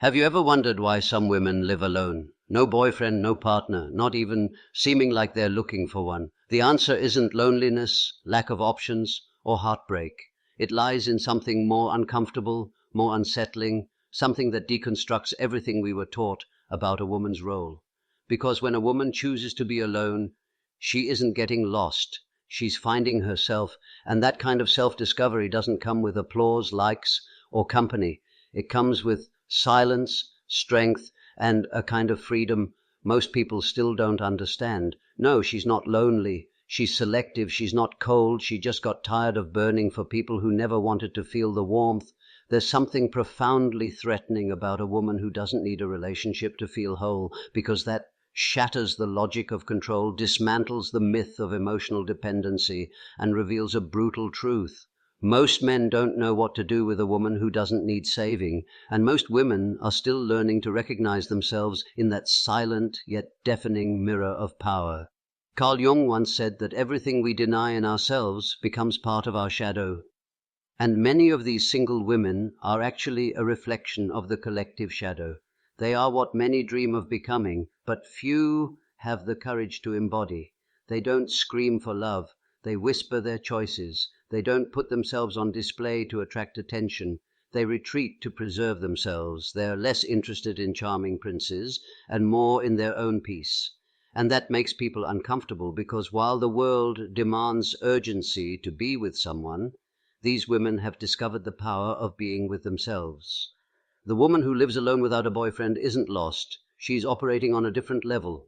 Have you ever wondered why some women live alone? No boyfriend, no partner, not even seeming like they're looking for one. The answer isn't loneliness, lack of options, or heartbreak. It lies in something more uncomfortable, more unsettling, something that deconstructs everything we were taught about a woman's role. Because when a woman chooses to be alone, she isn't getting lost. She's finding herself, and that kind of self-discovery doesn't come with applause, likes, or company. It comes with silence, strength, and a kind of freedom most people still don't understand. No, she's not lonely. She's selective. She's not cold. She just got tired of burning for people who never wanted to feel the warmth. There's something profoundly threatening about a woman who doesn't need a relationship to feel whole, because that shatters the logic of control, dismantles the myth of emotional dependency, and reveals a brutal truth. Most men don't know what to do with a woman who doesn't need saving, and most women are still learning to recognize themselves in that silent yet deafening mirror of power. Carl Jung once said that everything we deny in ourselves becomes part of our shadow. And many of these single women are actually a reflection of the collective shadow. They are what many dream of becoming, but few have the courage to embody. They don't scream for love. They whisper their choices. They don't put themselves on display to attract attention. They retreat to preserve themselves. They are less interested in charming princes and more in their own peace. And that makes people uncomfortable, because while the world demands urgency to be with someone, these women have discovered the power of being with themselves. The woman who lives alone without a boyfriend isn't lost. She's operating on a different level,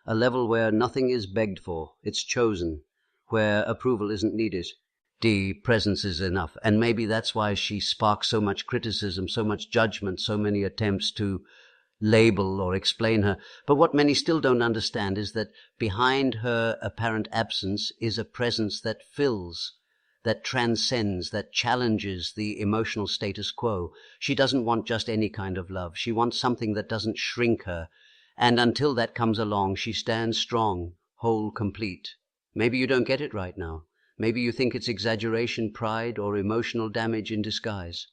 a level where nothing is begged for, it's chosen, where approval isn't needed. Presence is enough, and maybe that's why she sparks so much criticism, so much judgment, so many attempts to label or explain her. But what many still don't understand is that behind her apparent absence is a presence that fills, that transcends, that challenges the emotional status quo. She doesn't want just any kind of love. She wants something that doesn't shrink her. And until that comes along, she stands strong, whole, complete. Maybe you don't get it right now. Maybe you think it's exaggeration, pride, or emotional damage in disguise.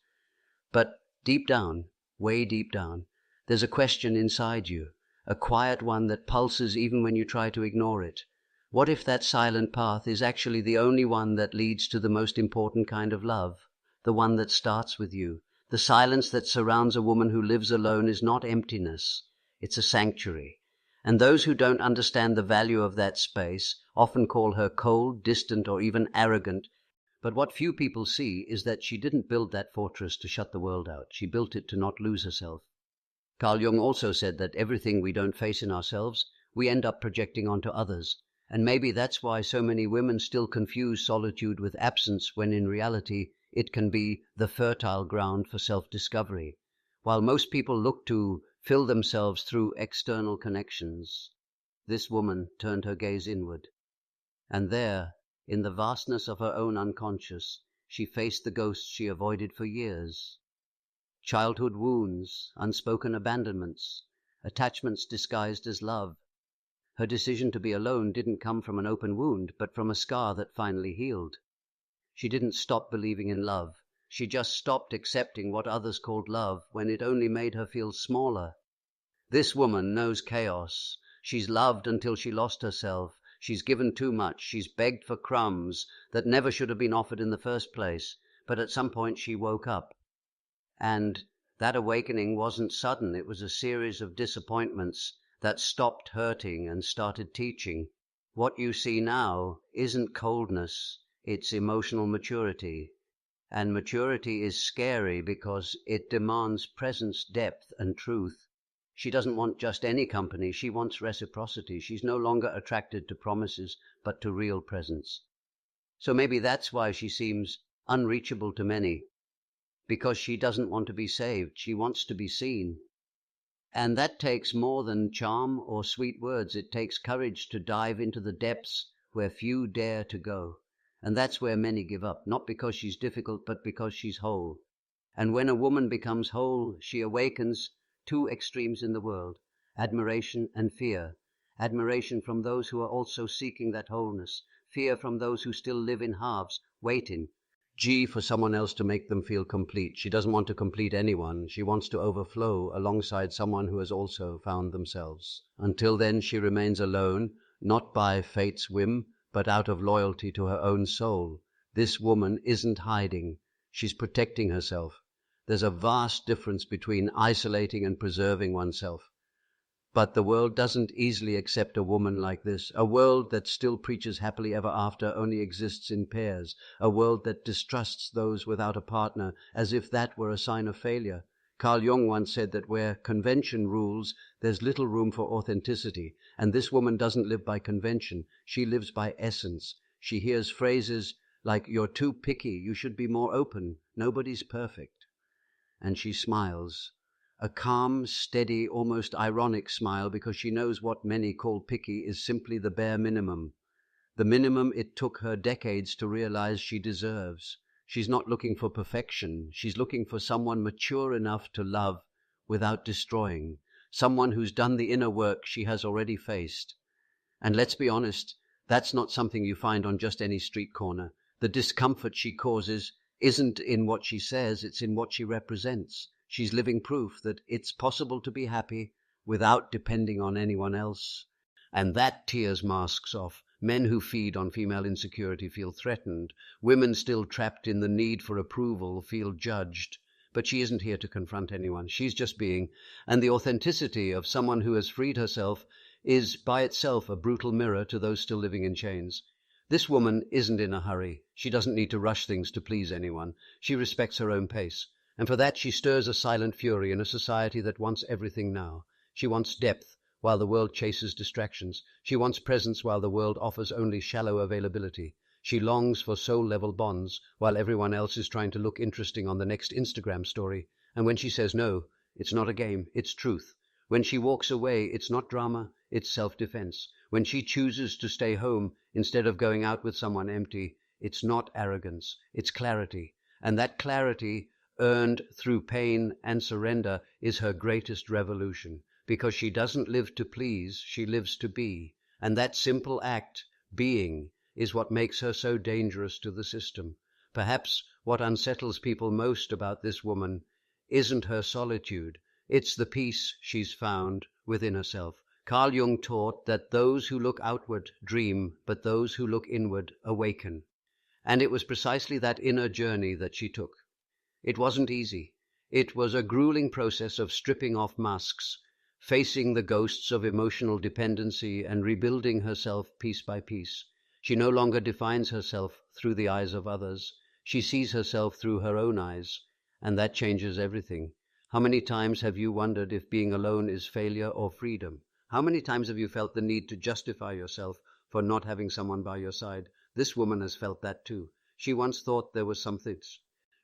But deep down, way deep down, there's a question inside you, a quiet one that pulses even when you try to ignore it. What if that silent path is actually the only one that leads to the most important kind of love, the one that starts with you? The silence that surrounds a woman who lives alone is not emptiness, it's a sanctuary. And those who don't understand the value of that space often call her cold, distant, or even arrogant. But what few people see is that she didn't build that fortress to shut the world out. She built it to not lose herself. Carl Jung also said that everything we don't face in ourselves, we end up projecting onto others. And maybe that's why so many women still confuse solitude with absence, when in reality it can be the fertile ground for self-discovery. While most people look to fill themselves through external connections, this woman turned her gaze inward. And there, in the vastness of her own unconscious, she faced the ghosts she avoided for years. Childhood wounds, unspoken abandonments, attachments disguised as love. Her decision to be alone didn't come from an open wound, but from a scar that finally healed. She didn't stop believing in love. She just stopped accepting what others called love when it only made her feel smaller. This woman knows chaos. She's loved until she lost herself. She's given too much. She's begged for crumbs that never should have been offered in the first place. But at some point she woke up. And that awakening wasn't sudden. It was a series of disappointments that stopped hurting and started teaching. What you see now isn't coldness, it's emotional maturity. And maturity is scary because it demands presence, depth, and truth. She doesn't want just any company, she wants reciprocity. She's no longer attracted to promises, but to real presence. So maybe that's why she seems unreachable to many, because she doesn't want to be saved, she wants to be seen. And that takes more than charm or sweet words. It takes courage to dive into the depths where few dare to go. And that's where many give up, not because she's difficult, but because she's whole. And when a woman becomes whole, she awakens two extremes in the world, admiration and fear. Admiration from those who are also seeking that wholeness, fear from those who still live in halves, waiting, G for someone else to make them feel complete. She doesn't want to complete anyone. She wants to overflow alongside someone who has also found themselves. Until then, she remains alone, not by fate's whim, but out of loyalty to her own soul. This woman isn't hiding. She's protecting herself. There's a vast difference between isolating and preserving oneself. But the world doesn't easily accept a woman like this. A world that still preaches happily ever after only exists in pairs. A world that distrusts those without a partner, as if that were a sign of failure. Carl Jung once said that where convention rules, there's little room for authenticity. And this woman doesn't live by convention. She lives by essence. She hears phrases like, "You're too picky, you should be more open, nobody's perfect." And she smiles. A calm, steady, almost ironic smile, because she knows what many call picky is simply the bare minimum. The minimum it took her decades to realize she deserves. She's not looking for perfection. She's looking for someone mature enough to love without destroying. Someone who's done the inner work she has already faced. And let's be honest, that's not something you find on just any street corner. The discomfort she causes isn't in what she says, it's in what she represents. She's living proof that it's possible to be happy without depending on anyone else. And that tears masks off. Men who feed on female insecurity feel threatened. Women still trapped in the need for approval feel judged. But she isn't here to confront anyone. She's just being. And the authenticity of someone who has freed herself is by itself a brutal mirror to those still living in chains. This woman isn't in a hurry. She doesn't need to rush things to please anyone. She respects her own pace. And for that she stirs a silent fury in a society that wants everything now. She wants depth while the world chases distractions. She wants presence while the world offers only shallow availability. She longs for soul-level bonds while everyone else is trying to look interesting on the next Instagram story. And when she says no, it's not a game, it's truth. When she walks away, it's not drama, it's self-defense. When she chooses to stay home instead of going out with someone empty, it's not arrogance, it's clarity. And that clarity, earned through pain and surrender, is her greatest revolution, because she doesn't live to please, she lives to be. And that simple act, being, is what makes her so dangerous to the system. Perhaps what unsettles people most about this woman isn't her solitude, it's the peace she's found within herself. Carl Jung taught that those who look outward dream, but those who look inward awaken. And it was precisely that inner journey that she took. It wasn't easy. It was a grueling process of stripping off masks, facing the ghosts of emotional dependency, and rebuilding herself piece by piece. She no longer defines herself through the eyes of others. She sees herself through her own eyes, and that changes everything. How many times have you wondered if being alone is failure or freedom? How many times have you felt the need to justify yourself for not having someone by your side? This woman has felt that too. She once thought there was something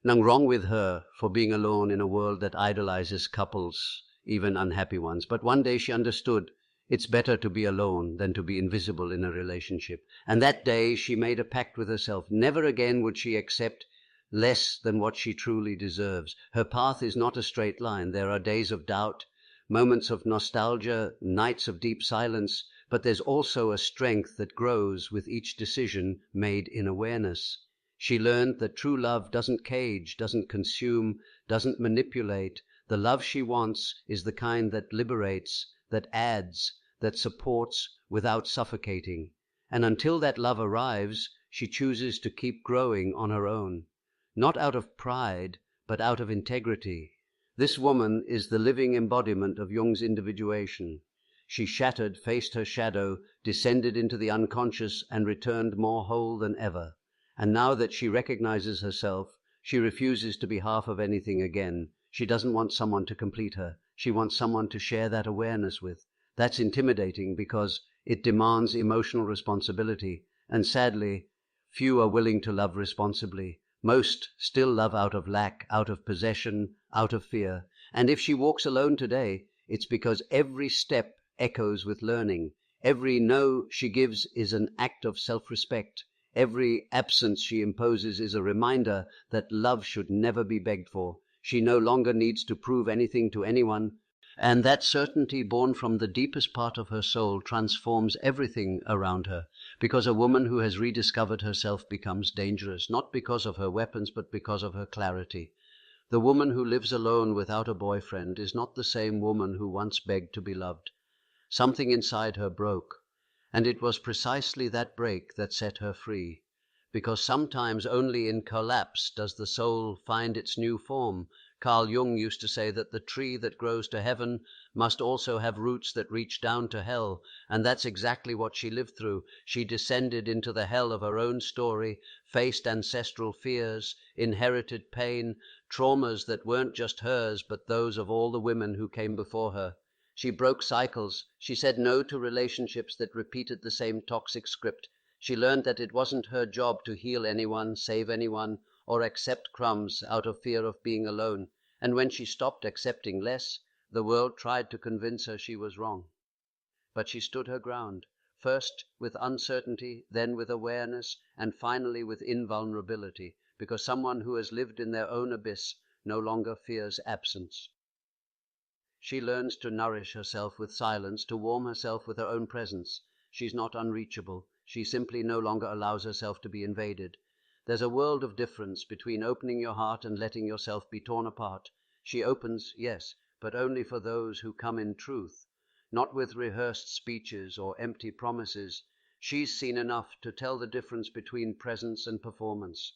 wrong with her for being alone in a world that idolizes couples, even unhappy ones. But one day she understood it's better to be alone than to be invisible in a relationship. And that day she made a pact with herself. Never again would she accept less than what she truly deserves. Her path is not a straight line. There are days of doubt, moments of nostalgia, nights of deep silence, but there's also a strength that grows with each decision made in awareness. She learned that true love doesn't cage, doesn't consume, doesn't manipulate. The love she wants is the kind that liberates, that adds, that supports without suffocating. And until that love arrives, she chooses to keep growing on her own, not out of pride, but out of integrity. This woman is the living embodiment of Jung's individuation. She shattered, faced her shadow, descended into the unconscious, and returned more whole than ever. And now that she recognizes herself, she refuses to be half of anything again. She doesn't want someone to complete her. She wants someone to share that awareness with. That's intimidating because it demands emotional responsibility. And sadly, few are willing to love responsibly. Most still love out of lack, out of possession, out of fear. And if she walks alone today, it's because every step echoes with learning. Every no she gives is an act of self-respect. Every absence she imposes is a reminder that love should never be begged for. She no longer needs to prove anything to anyone, And that certainty, born from the deepest part of her soul, transforms everything around her, because a woman who has rediscovered herself becomes dangerous, not because of her weapons, but because of her clarity. The woman who lives alone without a boyfriend is not the same woman who once begged to be loved. Something inside her broke, and it was precisely that break that set her free. Because sometimes only in collapse does the soul find its new form. Carl Jung used to say that the tree that grows to heaven must also have roots that reach down to hell, and that's exactly what she lived through. She descended into the hell of her own story, faced ancestral fears, inherited pain, traumas that weren't just hers but those of all the women who came before her. She broke cycles. She said no to relationships that repeated the same toxic script. She learned that it wasn't her job to heal anyone, save anyone, or accept crumbs out of fear of being alone. And when she stopped accepting less, the world tried to convince her she was wrong. But she stood her ground, first with uncertainty, then with awareness, and finally with invulnerability, because someone who has lived in their own abyss no longer fears absence. She learns to nourish herself with silence, to warm herself with her own presence. She's not unreachable. She simply no longer allows herself to be invaded. There's a world of difference between opening your heart and letting yourself be torn apart. She opens, yes, but only for those who come in truth, not with rehearsed speeches or empty promises. She's seen enough to tell the difference between presence and performance.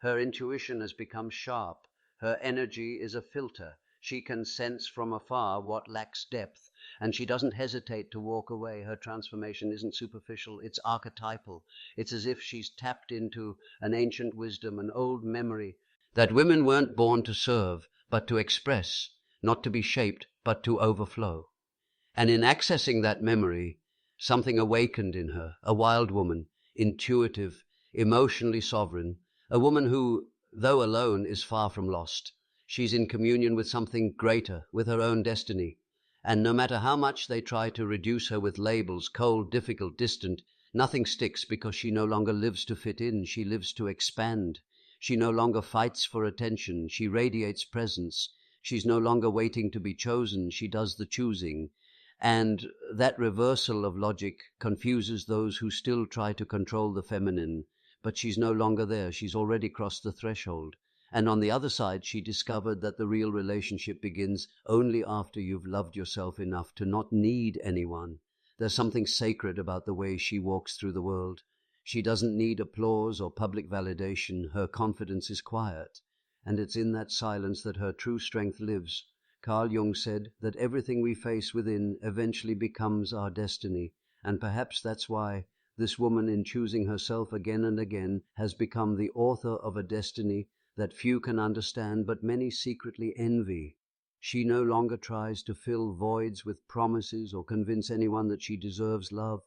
Her intuition has become sharp. Her energy is a filter. She can sense from afar what lacks depth, and she doesn't hesitate to walk away. Her transformation isn't superficial, it's archetypal. It's as if she's tapped into an ancient wisdom, an old memory, that women weren't born to serve, but to express, not to be shaped, but to overflow. And in accessing that memory, something awakened in her, a wild woman, intuitive, emotionally sovereign, a woman who, though alone, is far from lost. She's in communion with something greater, with her own destiny. And no matter how much they try to reduce her with labels, cold, difficult, distant, nothing sticks, because she no longer lives to fit in, she lives to expand. She no longer fights for attention, she radiates presence. She's no longer waiting to be chosen, she does the choosing. And that reversal of logic confuses those who still try to control the feminine. But she's no longer there, she's already crossed the threshold. And on the other side, she discovered that the real relationship begins only after you've loved yourself enough to not need anyone. There's something sacred about the way she walks through the world. She doesn't need applause or public validation. Her confidence is quiet, and it's in that silence that her true strength lives. Carl Jung said that everything we face within eventually becomes our destiny, and perhaps that's why this woman, in choosing herself again and again, has become the author of a destiny that few can understand but many secretly envy. She no longer tries to fill voids with promises or convince anyone that she deserves love.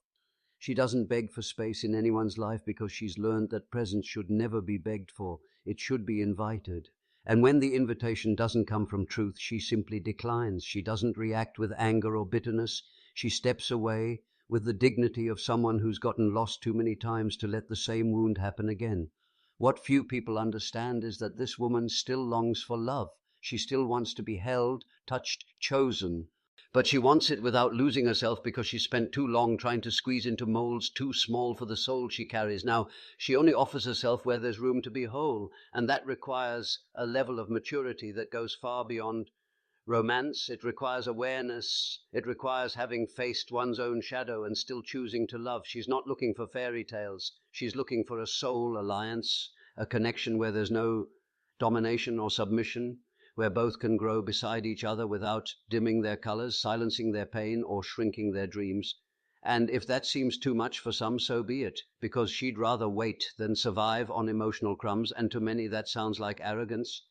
She doesn't beg for space in anyone's life, because she's learned that presence should never be begged for, it should be invited. And when the invitation doesn't come from truth, she simply declines. She doesn't react with anger or bitterness. She steps away with the dignity of someone who's gotten lost too many times to let the same wound happen again. What few people understand is that this woman still longs for love. She still wants to be held, touched, chosen. But she wants it without losing herself, because she spent too long trying to squeeze into molds too small for the soul she carries. Now, she only offers herself where there's room to be whole, and that requires a level of maturity that goes far beyond romance. It requires awareness. It requires having faced one's own shadow and still choosing to love. She's not looking for fairy tales. She's looking for a soul alliance, a connection where there's no domination or submission, where both can grow beside each other without dimming their colors, silencing their pain, or shrinking their dreams. And if that seems too much for some, so be it, because she'd rather wait than survive on emotional crumbs, and to many that sounds like arrogance.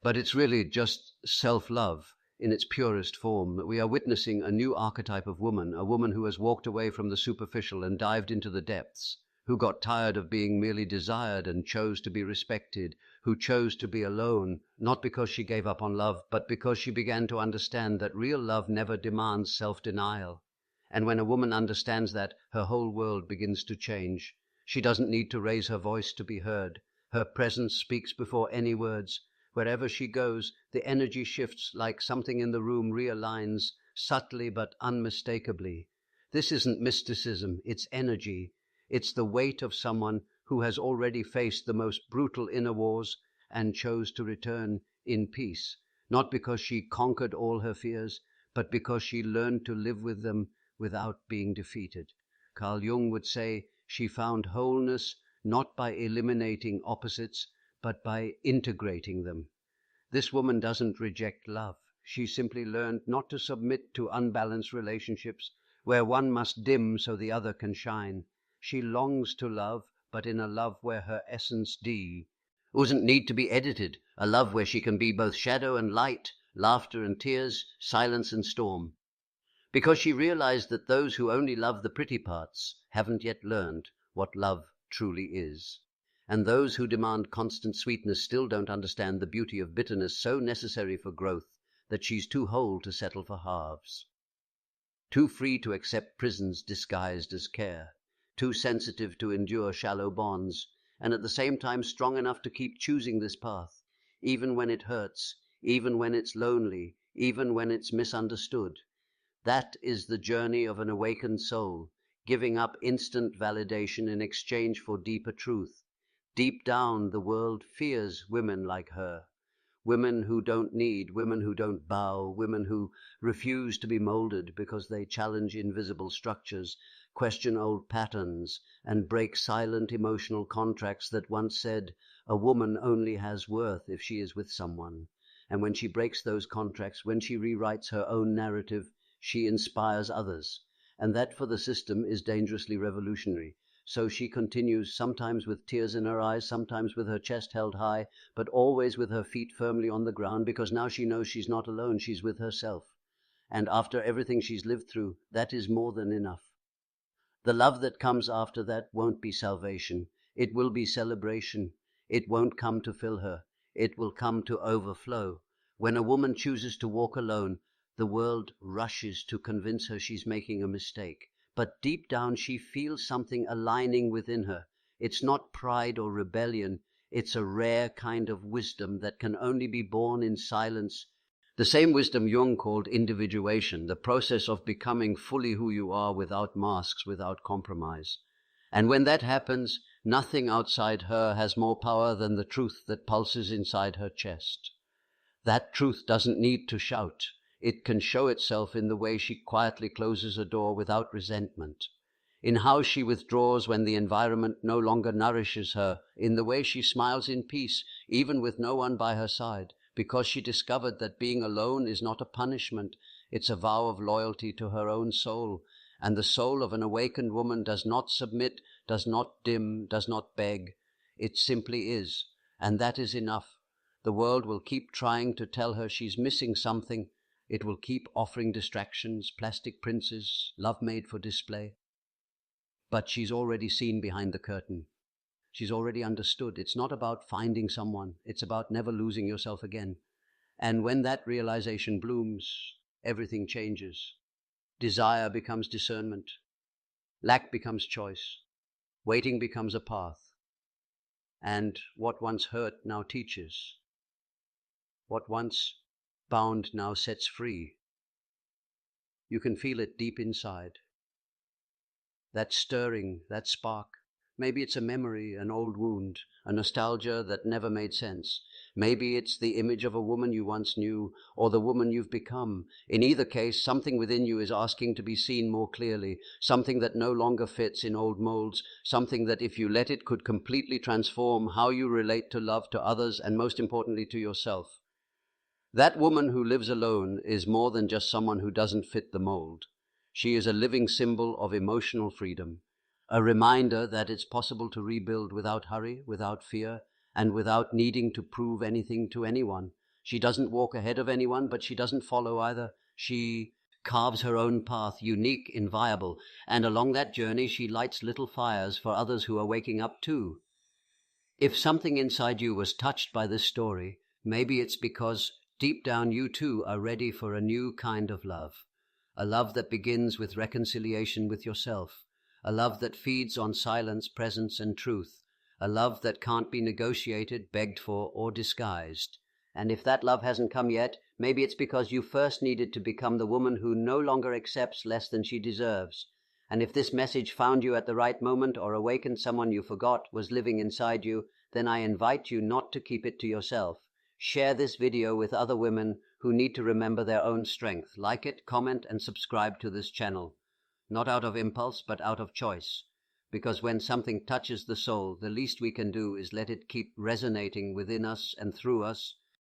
But it's really just self-love in its purest form. We are witnessing a new archetype of woman, a woman who has walked away from the superficial and dived into the depths, who got tired of being merely desired and chose to be respected, who chose to be alone, not because she gave up on love, but because she began to understand that real love never demands self-denial. And when a woman understands that, her whole world begins to change. She doesn't need to raise her voice to be heard. Her presence speaks before any words. Wherever she goes, the energy shifts like something in the room realigns subtly but unmistakably. This isn't mysticism, it's energy. It's the weight of someone who has already faced the most brutal inner wars and chose to return in peace, not because she conquered all her fears, but because she learned to live with them without being defeated. Carl Jung would say she found wholeness not by eliminating opposites, but by integrating them. This woman doesn't reject love. She simply learned not to submit to unbalanced relationships where one must dim so the other can shine. She longs to love, but in a love where her essence doesn't need to be edited, a love where she can be both shadow and light, laughter and tears, silence and storm. Because she realized that those who only love the pretty parts haven't yet learned what love truly is. And those who demand constant sweetness still don't understand the beauty of bitterness so necessary for growth that she's too whole to settle for halves. Too free to accept prisons disguised as care, too sensitive to endure shallow bonds, and at the same time strong enough to keep choosing this path, even when it hurts, even when it's lonely, even when it's misunderstood. That is the journey of an awakened soul, giving up instant validation in exchange for deeper truth. Deep down, the world fears women like her. Women who don't need, women who don't bow, women who refuse to be molded because they challenge invisible structures, question old patterns, and break silent emotional contracts that once said, a woman only has worth if she is with someone. And when she breaks those contracts, when she rewrites her own narrative, she inspires others. And that for the system is dangerously revolutionary. So she continues, sometimes with tears in her eyes, sometimes with her chest held high, but always with her feet firmly on the ground, because now she knows she's not alone, she's with herself. And after everything she's lived through, that is more than enough. The love that comes after that won't be salvation. It will be celebration. It won't come to fill her. It will come to overflow. When a woman chooses to walk alone, the world rushes to convince her she's making a mistake. But deep down she feels something aligning within her. It's not pride or rebellion. It's a rare kind of wisdom that can only be born in silence. The same wisdom Jung called individuation, the process of becoming fully who you are without masks, without compromise. And when that happens, nothing outside her has more power than the truth that pulses inside her chest. That truth doesn't need to shout. It can show itself in the way she quietly closes a door without resentment, in how she withdraws when the environment no longer nourishes her, in the way she smiles in peace, even with no one by her side, because she discovered that being alone is not a punishment, it's a vow of loyalty to her own soul. And the soul of an awakened woman does not submit, does not dim, does not beg. It simply is, and that is enough. The world will keep trying to tell her she's missing something. It will keep offering distractions, plastic princes, love made for display. But she's already seen behind the curtain. She's already understood. It's not about finding someone. It's about never losing yourself again. And when that realization blooms, everything changes. Desire becomes discernment. Lack becomes choice. Waiting becomes a path. And what once hurt now teaches. What once bound now sets free. You can feel it deep inside. That stirring, that spark. Maybe it's a memory, an old wound, a nostalgia that never made sense. Maybe it's the image of a woman you once knew, or the woman you've become. In either case, something within you is asking to be seen more clearly, something that no longer fits in old molds, something that if you let it could completely transform how you relate to love, to others, and most importantly to yourself. That woman who lives alone is more than just someone who doesn't fit the mold. She is a living symbol of emotional freedom, a reminder that it's possible to rebuild without hurry, without fear, and without needing to prove anything to anyone. She doesn't walk ahead of anyone, but she doesn't follow either. She carves her own path, unique, inviolable, and along that journey she lights little fires for others who are waking up too. If something inside you was touched by this story, maybe it's because deep down you too are ready for a new kind of love. A love that begins with reconciliation with yourself. A love that feeds on silence, presence, and truth. A love that can't be negotiated, begged for, or disguised. And if that love hasn't come yet, maybe it's because you first needed to become the woman who no longer accepts less than she deserves. And if this message found you at the right moment or awakened someone you forgot was living inside you, then I invite you not to keep it to yourself. Share this video with other women who need to remember their own strength. Like it, comment, and subscribe to this channel. Not out of impulse, but out of choice. Because when something touches the soul, the least we can do is let it keep resonating within us and through us,